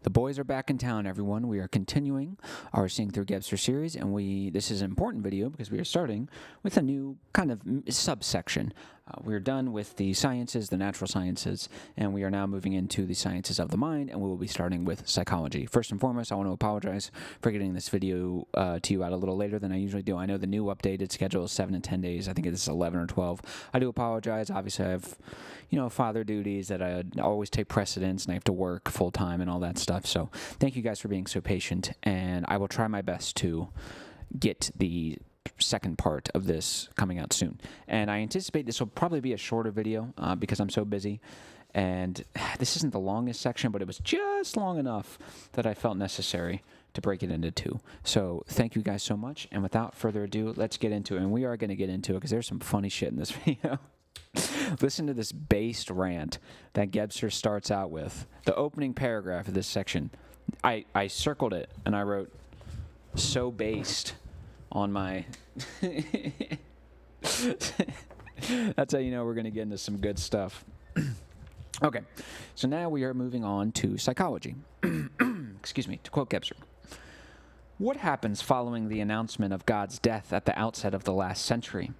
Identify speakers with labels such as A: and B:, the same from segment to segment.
A: The boys are back in town, everyone. We are continuing our Seeing Through Gebser series, and this is an important video because we are starting with a new kind of subsection. We're done with the sciences, the natural sciences, and we are now moving into the sciences of the mind, and we will be starting with psychology. First and foremost, I want to apologize for getting this video to you out a little later than I usually do. I know the new updated schedule is 7 and 10 days. I think it's 11 or 12. I do apologize. Obviously, I have, father duties that I always take precedence, and I have to work full-time and all that stuff. So thank you guys for being so patient, and I will try my best to get the second part of this coming out soon. And I anticipate this will probably be a shorter video because I'm so busy. And this isn't the longest section, but it was just long enough that I felt necessary to break it into two. So thank you guys so much. And without further ado, let's get into it. And we are going to get into it because there's some funny shit in this video. Listen to this based rant that Gebser starts out with. The opening paragraph of this section. I circled it and I wrote, so based on my... That's how you know we're going to get into some good stuff. Okay, so now we are moving on to psychology. Excuse me, to quote Gebser. What happens following the announcement of God's death at the outset of the last century?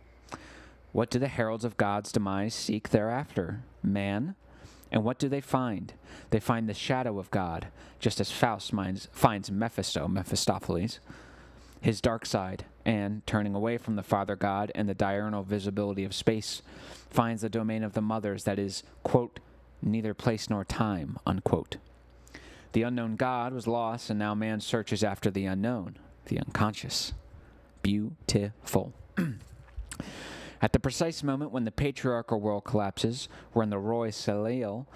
A: What do the heralds of God's demise seek thereafter? Man? And what do they find? They find the shadow of God, just as Faust finds Mephistopheles, his dark side, and, turning away from the Father God and the diurnal visibility of space, finds the domain of the mothers that is, quote, neither place nor time, unquote. The unknown God was lost, and now man searches after the unknown, the unconscious. Beautiful. At the precise moment when the patriarchal world collapses, when the Roi Soleil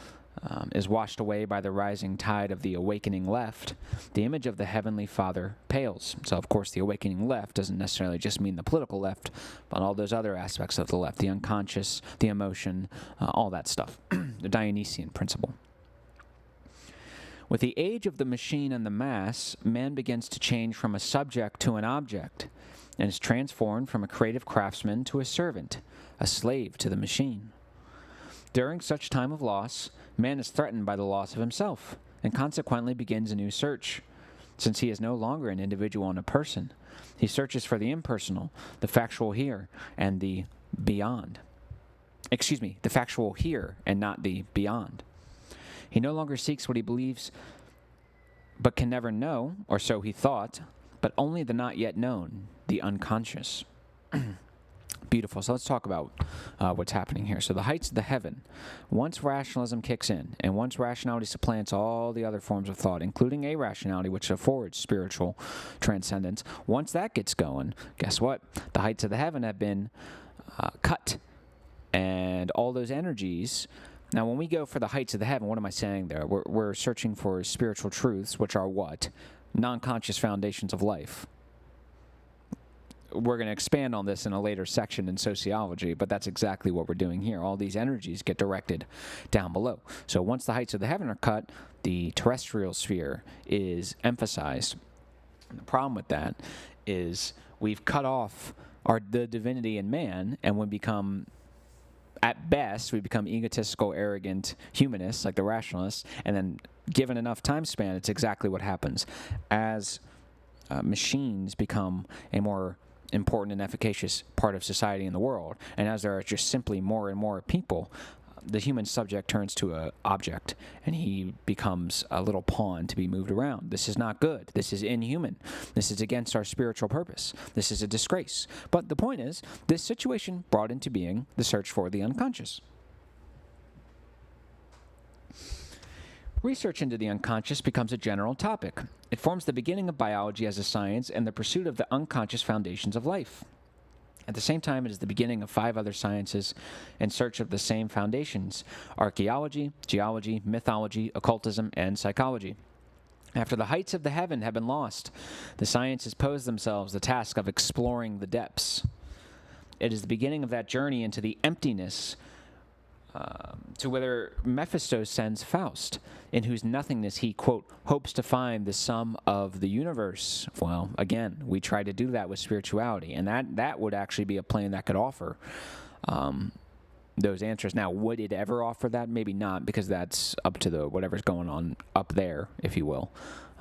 A: is washed away by the rising tide of the awakening left, the image of the Heavenly Father pales. So, of course, the awakening left doesn't necessarily just mean the political left, but all those other aspects of the left, the unconscious, the emotion, all that stuff. The Dionysian principle. With the age of the machine and the mass, man begins to change from a subject to an object, and is transformed from a creative craftsman to a servant, a slave to the machine. During such time of loss, man is threatened by the loss of himself, and consequently begins a new search. Since he is no longer an individual and a person, he searches for the impersonal, the factual here, and the beyond. The factual here and not the beyond. He no longer seeks what he believes but can never know, or so he thought, but only the not yet known, the unconscious. Beautiful. So let's talk about what's happening here. So the heights of the heaven. Once rationalism kicks in, and once rationality supplants all the other forms of thought, including irrationality, which affords spiritual transcendence, once that gets going, guess what? The heights of the heaven have been cut. And all those energies... Now, when we go for the heights of the heaven, what am I saying there? We're searching for spiritual truths, which are what? Non-conscious foundations of life. We're going to expand on this in a later section in sociology, but that's exactly what we're doing here. All these energies get directed down below. So once the heights of the heaven are cut, the terrestrial sphere is emphasized. And the problem with that is we've cut off the divinity in man, and we become... At best, we become egotistical, arrogant humanists, like the rationalists, and then given enough time span, it's exactly what happens. As machines become a more important and efficacious part of society in the world, and as there are just simply more and more people, the human subject turns to an object, and he becomes a little pawn to be moved around. This is not good. This is inhuman. This is against our spiritual purpose. This is a disgrace. But the point is, this situation brought into being the search for the unconscious. Research into the unconscious becomes a general topic. It forms the beginning of biology as a science and the pursuit of the unconscious foundations of life. At the same time, it is the beginning of 5 other sciences in search of the same foundations: archaeology, geology, mythology, occultism, and psychology. After the heights of the heaven have been lost, the sciences pose themselves the task of exploring the depths. It is the beginning of that journey into the emptiness to whither Mephisto sends Faust, in whose nothingness he, quote, hopes to find the sum of the universe. Well, again, we try to do that with spirituality, and that would actually be a plane that could offer those answers. Now, would it ever offer that? Maybe not, because that's up to the whatever's going on up there, if you will.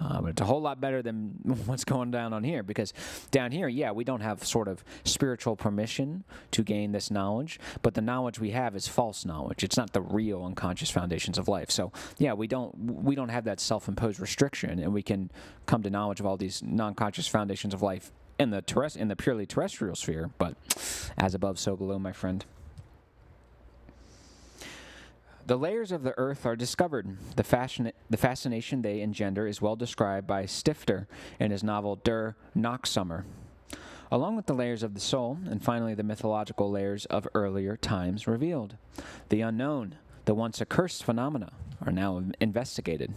A: But it's a whole lot better than what's going down on here, because down here, yeah, we don't have sort of spiritual permission to gain this knowledge, but the knowledge we have is false knowledge. It's not the real unconscious foundations of life. So, yeah, we don't have that self-imposed restriction, and we can come to knowledge of all these non-conscious foundations of life in the purely terrestrial sphere. But as above, so below, my friend. The layers of the earth are discovered. The fascination they engender is well described by Stifter in his novel Der Nachtsommer. Along with the layers of the soul, and finally the mythological layers of earlier times revealed. The unknown, the once accursed phenomena, are now investigated.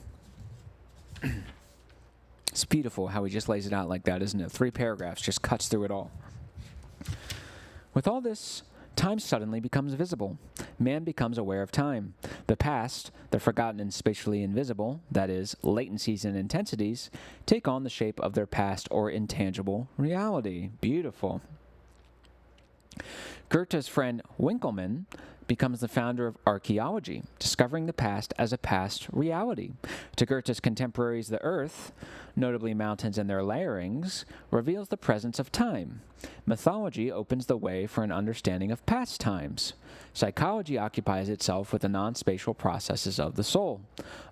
A: It's beautiful how he just lays it out like that, isn't it? 3 paragraphs, just cuts through it all. With all this, time suddenly becomes visible. Man becomes aware of time. The past, the forgotten and spatially invisible, that is, latencies and intensities, take on the shape of their past or intangible reality. Beautiful. Goethe's friend Winckelmann becomes the founder of archaeology, discovering the past as a past reality. To Goethe's contemporaries, the earth, notably mountains and their layerings, reveals the presence of time. Mythology opens the way for an understanding of past times. Psychology occupies itself with the non-spatial processes of the soul.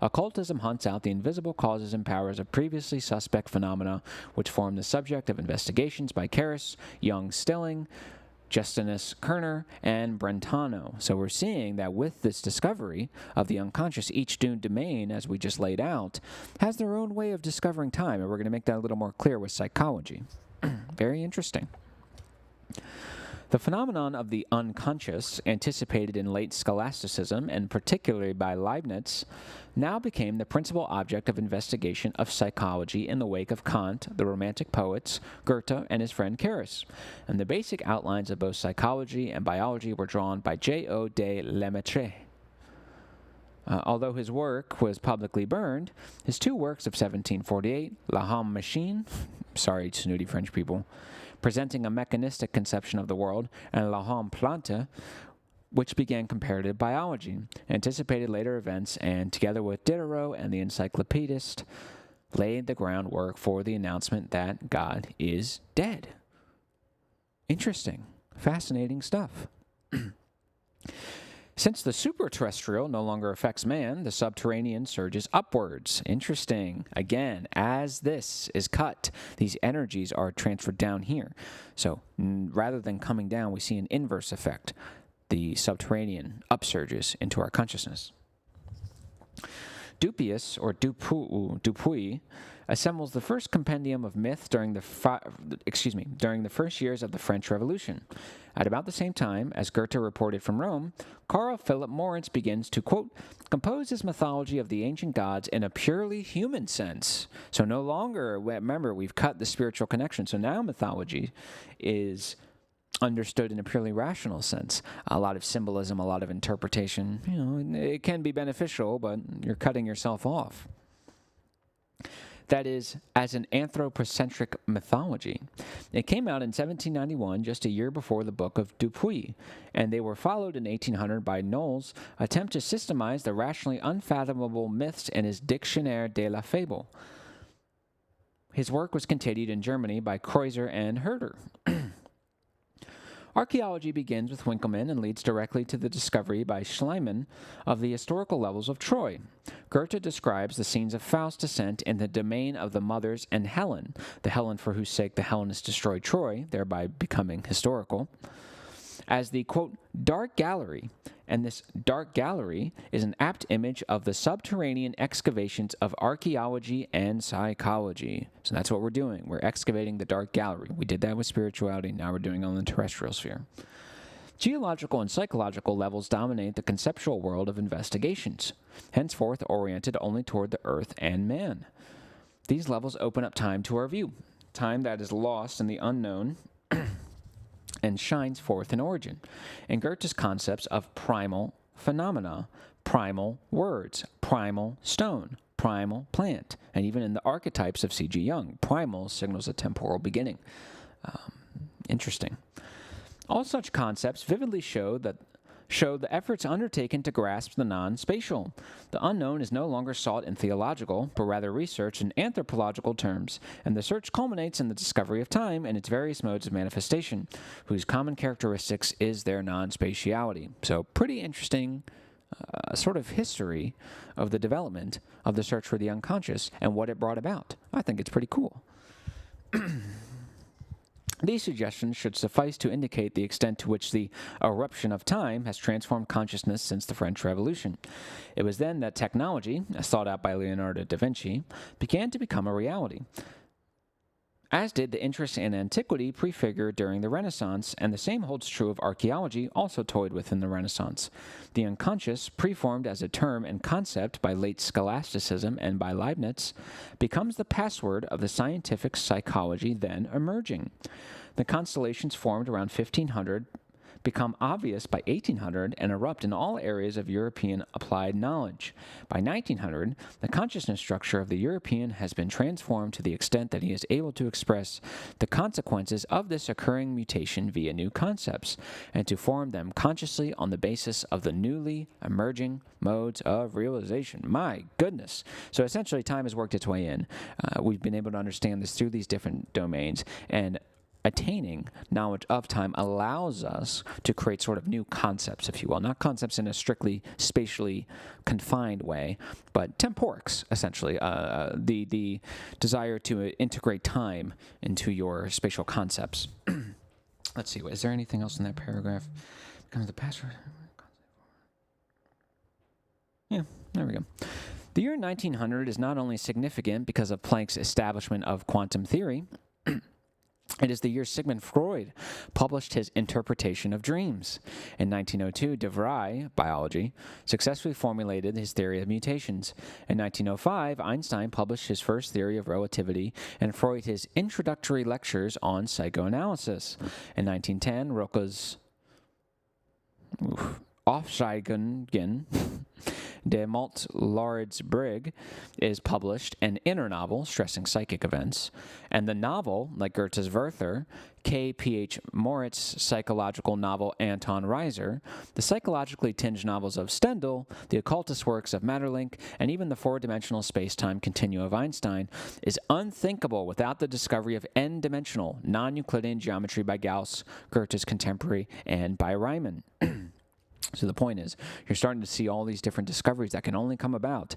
A: Occultism hunts out the invisible causes and powers of previously suspect phenomena, which form the subject of investigations by Karras, Young Stilling, Justinus Kerner, and Brentano. So we're seeing that with this discovery of the unconscious, each doomed domain, as we just laid out, has their own way of discovering time, and we're going to make that a little more clear with psychology. Very interesting. The phenomenon of the unconscious, anticipated in late scholasticism, and particularly by Leibniz, now became the principal object of investigation of psychology in the wake of Kant, the Romantic poets, Goethe, and his friend Karras. And the basic outlines of both psychology and biology were drawn by J.O. de Lemaitre. Although his work was publicly burned, his 2 works of 1748, La Homme Machine, sorry, snooty French people, presenting a mechanistic conception of the world, and La Homme Plante, which began comparative biology, anticipated later events, and together with Diderot and the encyclopedist, laid the groundwork for the announcement that God is dead. Interesting. Fascinating stuff. Since the superterrestrial no longer affects man, the subterranean surges upwards. Interesting. Again, as this is cut, these energies are transferred down here. So rather than coming down, we see an inverse effect. The subterranean upsurges into our consciousness. Dupuis, or Dupuy, assembles the first compendium of myth during the first years of the French Revolution. At about the same time, as Goethe reported from Rome, Carl Philipp Moritz begins to, quote, compose his mythology of the ancient gods in a purely human sense. So no longer, remember, we've cut the spiritual connection, so now mythology is understood in a purely rational sense. A lot of symbolism, a lot of interpretation, it can be beneficial, but you're cutting yourself off. That is, as an anthropocentric mythology. It came out in 1791, just a year before the book of Dupuy, and they were followed in 1800 by Knowles' attempt to systemize the rationally unfathomable myths in his Dictionnaire de la Fable. His work was continued in Germany by Kreuzer and Herder. Archaeology begins with Winckelmann and leads directly to the discovery by Schliemann of the historical levels of Troy. Goethe describes the scenes of Faust's descent in the domain of the mothers and Helen, the Helen for whose sake the Hellenists destroyed Troy, thereby becoming historical, as the, quote, dark gallery, and this dark gallery is an apt image of the subterranean excavations of archaeology and psychology. So that's what we're doing. We're excavating the dark gallery. We did that with spirituality. Now we're doing it on the terrestrial sphere. Geological and psychological levels dominate the conceptual world of investigations, henceforth oriented only toward the earth and man. These levels open up time to our view, time that is lost in the unknown and shines forth in origin. In Goethe's concepts of primal phenomena, primal words, primal stone, primal plant, and even in the archetypes of C.G. Jung, primal signals a temporal beginning. Interesting. All such concepts vividly show showed the efforts undertaken to grasp the non-spatial. The unknown is no longer sought in theological, but rather researched in anthropological terms, and the search culminates in the discovery of time and its various modes of manifestation, whose common characteristics is their non-spatiality. So, pretty interesting sort of history of the development of the search for the unconscious and what it brought about. I think it's pretty cool. These suggestions should suffice to indicate the extent to which the eruption of time has transformed consciousness since the French Revolution. It was then that technology, as thought out by Leonardo da Vinci, began to become a reality, as did the interest in antiquity prefigured during the Renaissance, and the same holds true of archaeology, also toyed with in the Renaissance. The unconscious, preformed as a term and concept by late scholasticism and by Leibniz, becomes the password of the scientific psychology then emerging. The constellations formed around 1500 become obvious by 1800 and erupt in all areas of European applied knowledge. By 1900, the consciousness structure of the European has been transformed to the extent that he is able to express the consequences of this occurring mutation via new concepts, and to form them consciously on the basis of the newly emerging modes of realization. My goodness. So essentially, time has worked its way in. We've been able to understand this through these different domains, and attaining knowledge of time allows us to create sort of new concepts, if you will. Not concepts in a strictly spatially confined way, but temporics, essentially. The desire to integrate time into your spatial concepts. Let's see, is there anything else in that paragraph? Becomes the password. Yeah, there we go. The year 1900 is not only significant because of Planck's establishment of quantum theory, it is the year Sigmund Freud published his interpretation of dreams. In 1902, de Vries, biology, successfully formulated his theory of mutations. In 1905, Einstein published his first theory of relativity, and Freud his introductory lectures on psychoanalysis. In 1910, Rilke's Aufzeichnungen de Malt-Lauritz Brig is published, an inner novel stressing psychic events, and the novel, like Goethe's Werther, K.P.H. Moritz's psychological novel Anton Reiser, the psychologically tinged novels of Stendhal, the occultist works of Maeterlinck, and even the four-dimensional space-time continuum of Einstein, is unthinkable without the discovery of n-dimensional, non-Euclidean geometry by Gauss, Goethe's contemporary, and by Riemann. So the point is, you're starting to see all these different discoveries that can only come about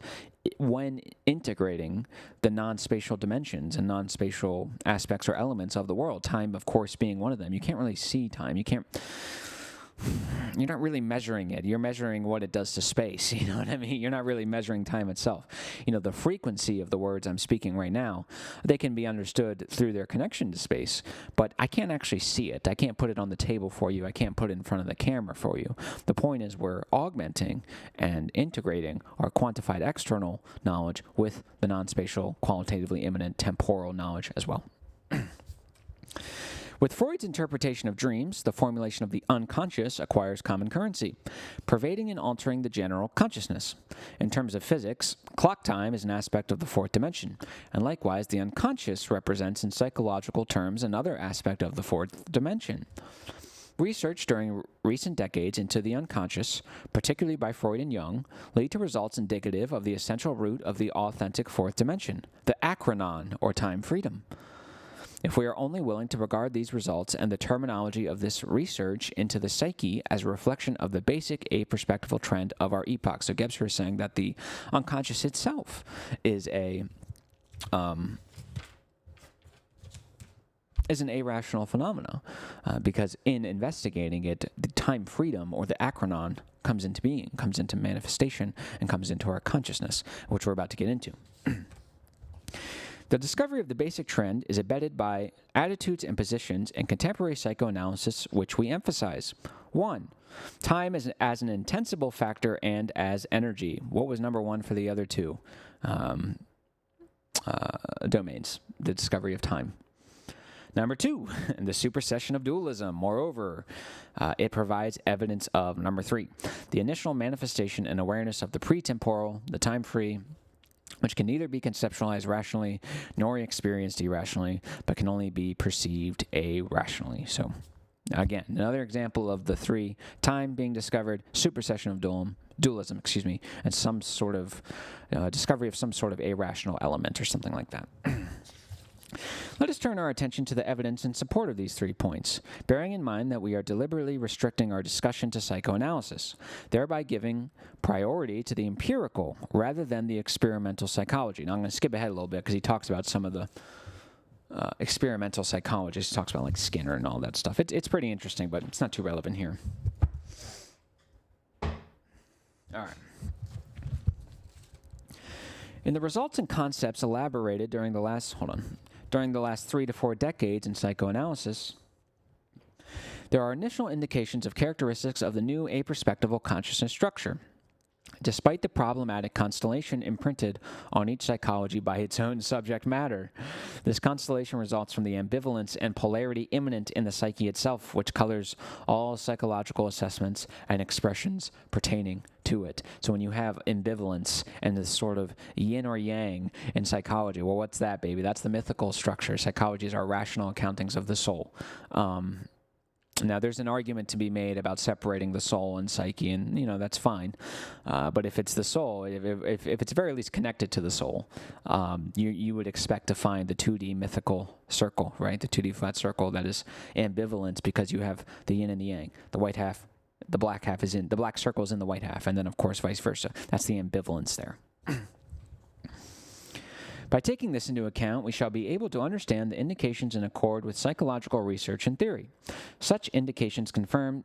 A: when integrating the non-spatial dimensions and non-spatial aspects or elements of the world. Time, of course, being one of them. You can't really see time. You're not really measuring it. You're measuring what it does to space. You know what I mean? You're not really measuring time itself. You know, the frequency of the words I'm speaking right now, they can be understood through their connection to space, but I can't actually see it. I can't put it on the table for you. I can't put it in front of the camera for you. The point is we're augmenting and integrating our quantified external knowledge with the non-spatial, qualitatively immanent temporal knowledge as well. With Freud's interpretation of dreams, the formulation of the unconscious acquires common currency, pervading and altering the general consciousness. In terms of physics, clock time is an aspect of the fourth dimension, and likewise the unconscious represents in psychological terms another aspect of the fourth dimension. Research during recent decades into the unconscious, particularly by Freud and Jung, lead to results indicative of the essential root of the authentic fourth dimension, the achronon, or time freedom. If we are only willing to regard these results and the terminology of this research into the psyche as a reflection of the basic aperspectival trend of our epoch. So Gebser is saying that the unconscious itself is an irrational phenomena, because in investigating it, the time freedom or the achronon comes into being, comes into manifestation, and comes into our consciousness, which we're about to get into. The discovery of the basic trend is abetted by attitudes and positions in contemporary psychoanalysis which we emphasize. 1. Time as an intensible factor and as energy. What was number one for the other two domains? The discovery of time. Number 2, the supersession of dualism. Moreover, it provides evidence of, number 3, the initial manifestation and awareness of the pretemporal, the time-free, which can neither be conceptualized rationally nor experienced irrationally, but can only be perceived irrationally. So Again, another example of the three: time being discovered, supersession of dualism, and some sort of discovery of some sort of irrational element or something like that. Let us turn our attention to the evidence in support of these 3 points, bearing in mind that we are deliberately restricting our discussion to psychoanalysis, thereby giving priority to the empirical rather than the experimental psychology. Now, I'm going to skip ahead a little bit because he talks about some of the experimental psychologists. He talks about like Skinner and all that stuff. It's pretty interesting, but it's not too relevant here. All right. In the results and concepts elaborated during the last 3 to 4 decades in psychoanalysis, there are initial indications of characteristics of the new aperspectival consciousness structure, despite the problematic constellation imprinted on each psychology by its own subject matter. This constellation results from the ambivalence and polarity immanent in the psyche itself, which colors all psychological assessments and expressions pertaining to it. So when you have ambivalence and this sort of yin or yang in psychology, well, what's that, baby? That's the mythical structure. Psychology is our rational accountings of the soul. Now, there's an argument to be made about separating the soul and psyche, and, that's fine. But if it's the soul, if it's very least connected to the soul, you would expect to find the 2D mythical circle, right? The 2D flat circle that is ambivalent because you have the yin and the yang. The white half, the black circle is in the white half, and then, of course, vice versa. That's the ambivalence there. By taking this into account, we shall be able to understand the indications in accord with psychological research and theory. Such indications confirm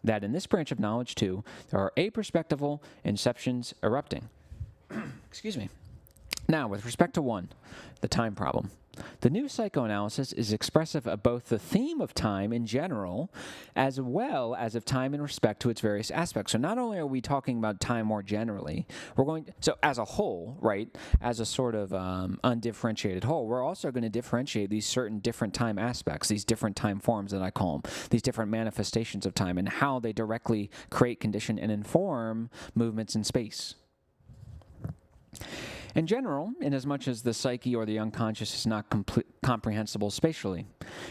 A: that in this branch of knowledge, too, there are aperspectival inceptions erupting. Excuse me. Now, with respect to 1, the time problem. The new psychoanalysis is expressive of both the theme of time in general, as well as of time in respect to its various aspects. So not only are we talking about time more generally, so as a whole, right, as a sort of undifferentiated whole, we're also going to differentiate these certain different time aspects, these different time forms that I call them, these different manifestations of time, and how they directly create, condition, and inform movements in space. In general, inasmuch as the psyche or the unconscious is not comprehensible spatially.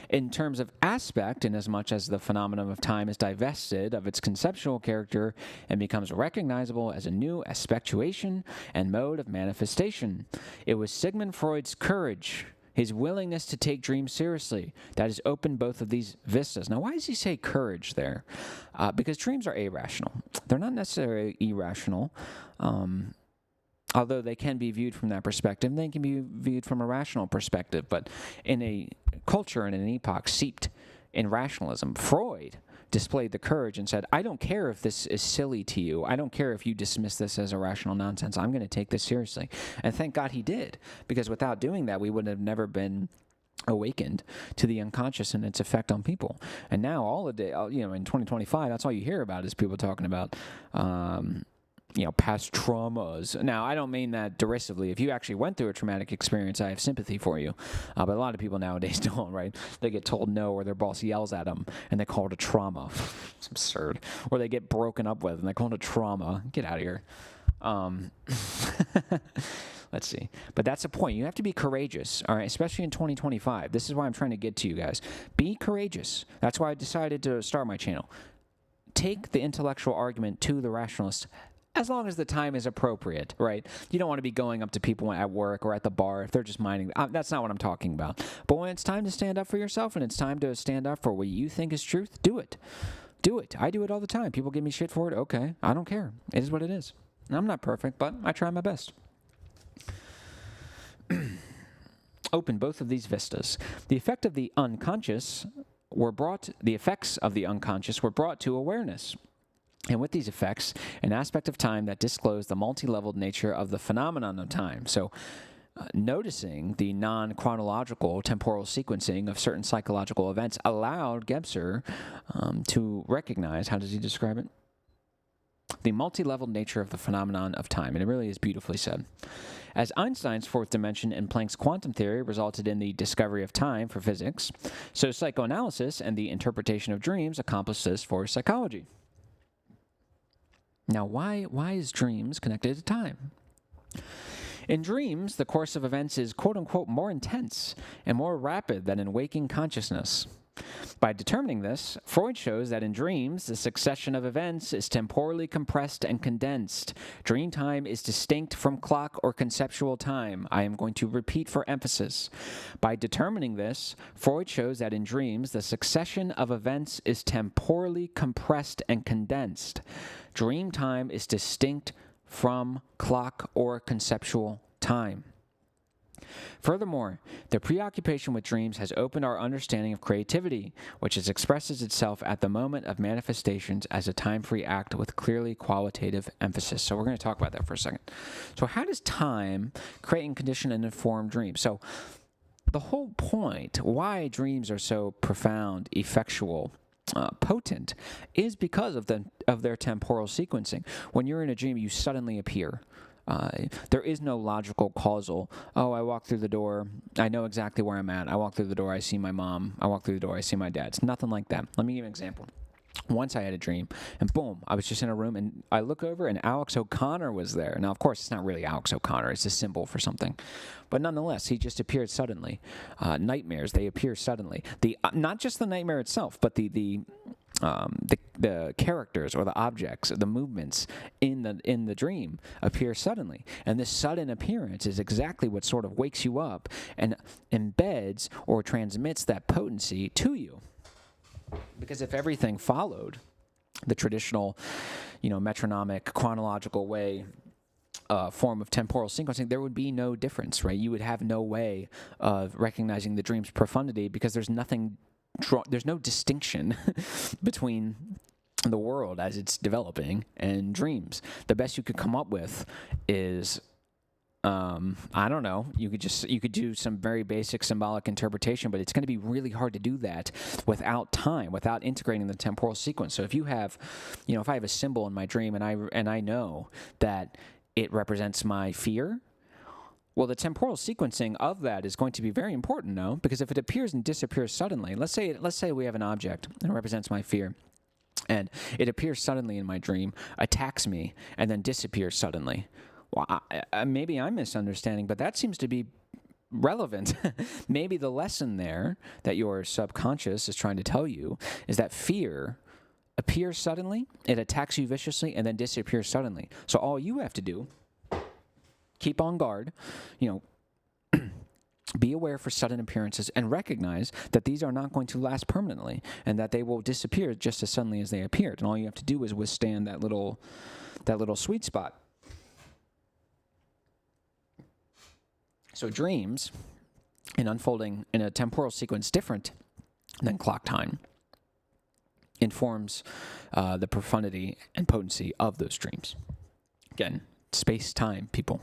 A: In terms of aspect, inasmuch as the phenomenon of time is divested of its conceptual character and becomes recognizable as a new aspectuation and mode of manifestation. It was Sigmund Freud's courage, his willingness to take dreams seriously, that has opened both of these vistas. Now, why does he say courage there? Because dreams are irrational. They're not necessarily irrational. Although they can be viewed from that perspective, they can be viewed from a rational perspective. But in a culture and an epoch steeped in rationalism, Freud displayed the courage and said, I don't care if this is silly to you. I don't care if you dismiss this as irrational nonsense. I'm going to take this seriously. And thank God he did, because without doing that, we would have never been awakened to the unconscious and its effect on people. And now all of the, in 2025, that's all you hear about is people talking about past traumas. Now, I don't mean that derisively. If you actually went through a traumatic experience, I have sympathy for you. But a lot of people nowadays don't, right? They get told no, or their boss yells at them, and they call it a trauma. It's absurd. Or they get broken up with, and they call it a trauma. Get out of here. Let's see. But that's the point. You have to be courageous, all right, especially in 2025. This is why I'm trying to get to you guys. Be courageous. That's why I decided to start my channel. Take the intellectual argument to the rationalist, as long as the time is appropriate, right? You don't want to be going up to people at work or at the bar if they're just minding. That's not what I'm talking about. But when it's time to stand up for yourself and it's time to stand up for what you think is truth, do it. Do it. I do it all the time. People give me shit for it. Okay. I don't care. It is what it is. I'm not perfect, but I try my best. Open both of these vistas. The effects of the unconscious were brought to awareness. And with these effects, an aspect of time that disclosed the multi-leveled nature of the phenomenon of time. So, noticing the non-chronological temporal sequencing of certain psychological events allowed Gebser to recognize, how does he describe it? The multi-leveled nature of the phenomenon of time. And it really is beautifully said. As Einstein's fourth dimension and Planck's quantum theory resulted in the discovery of time for physics, so psychoanalysis and the interpretation of dreams accomplished this for psychology. Now, why is dreams connected to time? In dreams, the course of events is quote-unquote more intense and more rapid than in waking consciousness. By determining this, Freud shows that in dreams, the succession of events is temporally compressed and condensed. Dream time is distinct from clock or conceptual time. I am going to repeat for emphasis. By determining this, Freud shows that in dreams, the succession of events is temporally compressed and condensed. Dream time is distinct from clock or conceptual time. Furthermore, the preoccupation with dreams has opened our understanding of creativity, which expresses itself at the moment of manifestations as a time-free act with clearly qualitative emphasis. So we're going to talk about that for a second. So how does time create and condition and inform dreams? So the whole point, why dreams are so profound, effectual, potent, is because of their temporal sequencing. When you're in a dream, you suddenly appear. There is no logical causal, oh, I walk through the door, I know exactly where I'm at. I walk through the door, I see my mom. I walk through the door, I see my dad. It's nothing like that. Let me give you an example. Once I had a dream, and boom, I was just in a room, and I look over, and Alex O'Connor was there. Now, of course, it's not really Alex O'Connor. It's a symbol for something. But nonetheless, he just appeared suddenly. Nightmares, they appear suddenly. Not just the nightmare itself, but the characters or the objects, the movements in the dream appear suddenly. And this sudden appearance is exactly what sort of wakes you up and embeds or transmits that potency to you. Because if everything followed the traditional, metronomic, chronological way, form of temporal sequencing, there would be no difference, right? You would have no way of recognizing the dream's profundity because there's no distinction between the world as it's developing and dreams. The best you could come up with is, I don't know, you could do some very basic symbolic interpretation, but it's going to be really hard to do that without time, without integrating the temporal sequence. So if you have, if I have a symbol in my dream and I know that it represents my fear, well, the temporal sequencing of that is going to be very important, no? Because if it appears and disappears suddenly, let's say we have an object and it represents my fear, and it appears suddenly in my dream, attacks me, and then disappears suddenly. Well, maybe I'm misunderstanding, but that seems to be relevant. Maybe the lesson there that your subconscious is trying to tell you is that fear appears suddenly, it attacks you viciously, and then disappears suddenly. So all you have to do, keep on guard, be aware for sudden appearances and recognize that these are not going to last permanently and that they will disappear just as suddenly as they appeared. And all you have to do is withstand that little sweet spot. So dreams, in unfolding in a temporal sequence different than clock time, informs the profundity and potency of those dreams. Again, space-time, people.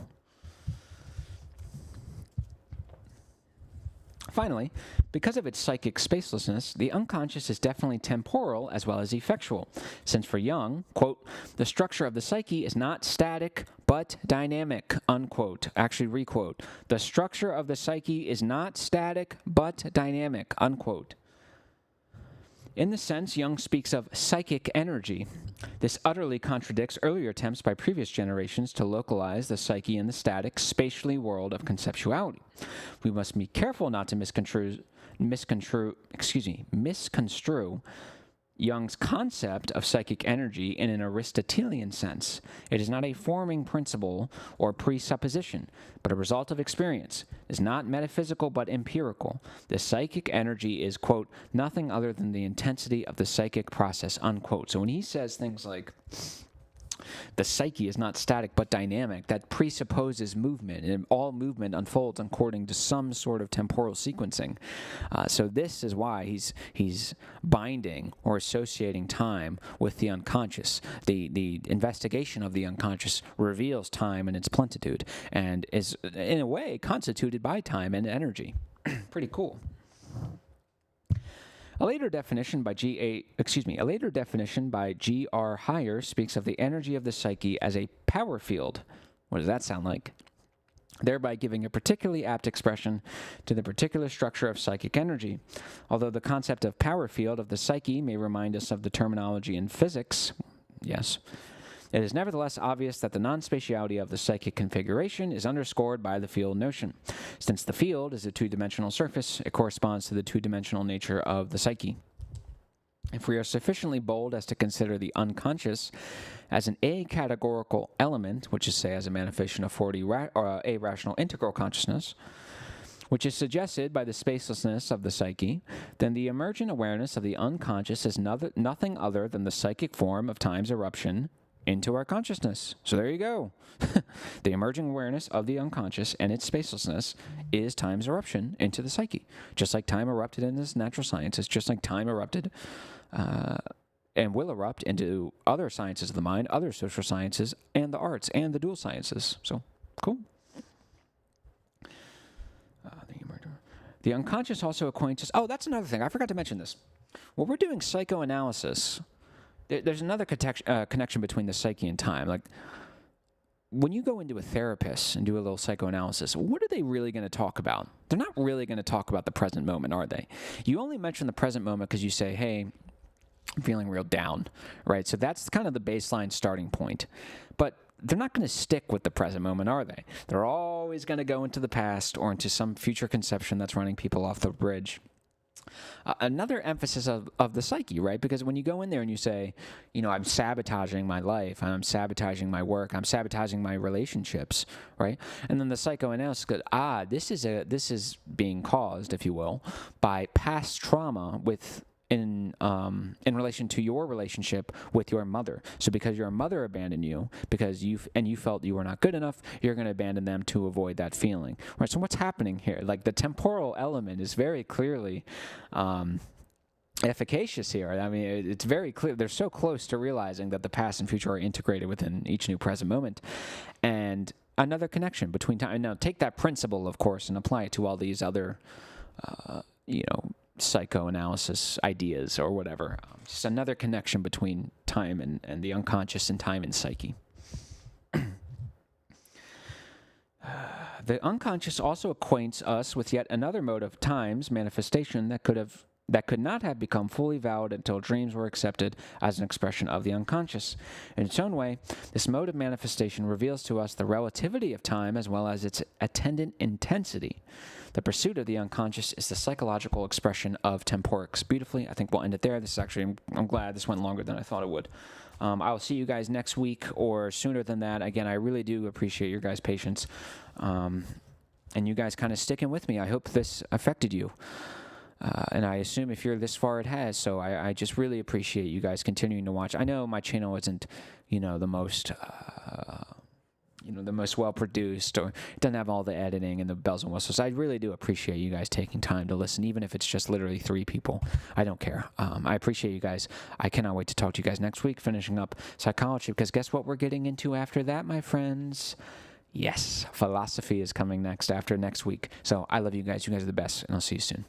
A: Finally, because of its psychic spacelessness, the unconscious is definitely temporal as well as effectual, since for Jung, quote, the structure of the psyche is not static but dynamic, unquote. Actually, requote, the structure of the psyche is not static but dynamic, unquote. In this sense, Jung speaks of psychic energy. This utterly contradicts earlier attempts by previous generations to localize the psyche in the static, spatially world of conceptuality. We must be careful not to misconstrue Jung's concept of psychic energy in an Aristotelian sense. It is not a forming principle or presupposition, but a result of experience. It is not metaphysical but empirical. The psychic energy is, quote, nothing other than the intensity of the psychic process, unquote. So when he says things like, the psyche is not static but dynamic, that presupposes movement, and all movement unfolds according to some sort of temporal sequencing. So this is why he's binding or associating time with the unconscious. The investigation of the unconscious reveals time and its plenitude, and is in a way constituted by time and energy. Pretty cool. A later definition by G.R. Heyer speaks of the energy of the psyche as a power field. What does that sound like? Thereby giving a particularly apt expression to the particular structure of psychic energy. Although the concept of power field of the psyche may remind us of the terminology in physics, yes, It is nevertheless obvious that the non-spatiality of the psychic configuration is underscored by the field notion. Since the field is a two-dimensional surface, it corresponds to the two-dimensional nature of the psyche. If we are sufficiently bold as to consider the unconscious as an acategorical element, which is, say, as a manifestation of 4D a rational integral consciousness, which is suggested by the spacelessness of the psyche, then the emergent awareness of the unconscious is nothing other than the psychic form of time's eruption into our consciousness. So there you go. The emerging awareness of the unconscious and its spacelessness is time's eruption into the psyche. Just like time erupted in this natural sciences, just like time erupted and will erupt into other sciences of the mind, other social sciences, and the arts, and the dual sciences. So, cool. The unconscious also acquaints us. Oh, that's another thing. I forgot to mention this. When we're doing psychoanalysis, there's another connection between the psyche and time. Like, when you go into a therapist and do a little psychoanalysis, what are they really going to talk about? They're not really going to talk about the present moment, are they? You only mention the present moment because you say, hey, I'm feeling real down, right? So that's kind of the baseline starting point. But they're not going to stick with the present moment, are they? They're always going to go into the past or into some future conception that's running people off the bridge. Another emphasis of the psyche, right? Because when you go in there and you say, I'm sabotaging my life, I'm sabotaging my work, I'm sabotaging my relationships, right? And then the psychoanalyst goes, this is being caused, if you will, by past trauma in relation to your relationship with your mother. So because your mother abandoned you, because you felt you were not good enough, you're going to abandon them to avoid that feeling. Right? So what's happening here? Like, the temporal element is very clearly efficacious here. I mean, it's very clear. They're so close to realizing that the past and future are integrated within each new present moment. And another connection between time. Now, take that principle, of course, and apply it to all these other, psychoanalysis ideas or whatever. Just another connection between time and the unconscious, and time and psyche. The unconscious also acquaints us with yet another mode of time's manifestation that could not have become fully valid until dreams were accepted as an expression of the unconscious. In its own way, this mode of manifestation reveals to us the relativity of time as well as its attendant intensity. The pursuit of the unconscious is the psychological expression of temporics. Beautifully, I think we'll end it there. This is actually, I'm glad this went longer than I thought it would. I will see you guys next week or sooner than that. Again, I really do appreciate your guys' patience and you guys kind of sticking with me. I hope this affected you. And I assume if you're this far, it has. So I just really appreciate you guys continuing to watch. I know my channel isn't, the most, the most well-produced, or it doesn't have all the editing and the bells and whistles. I really do appreciate you guys taking time to listen, even if it's just literally 3 people. I don't care. I appreciate you guys. I cannot wait to talk to you guys next week, finishing up psychology, because guess what we're getting into after that, my friends? Yes, philosophy is coming next after next week. So I love you guys. You guys are the best, and I'll see you soon.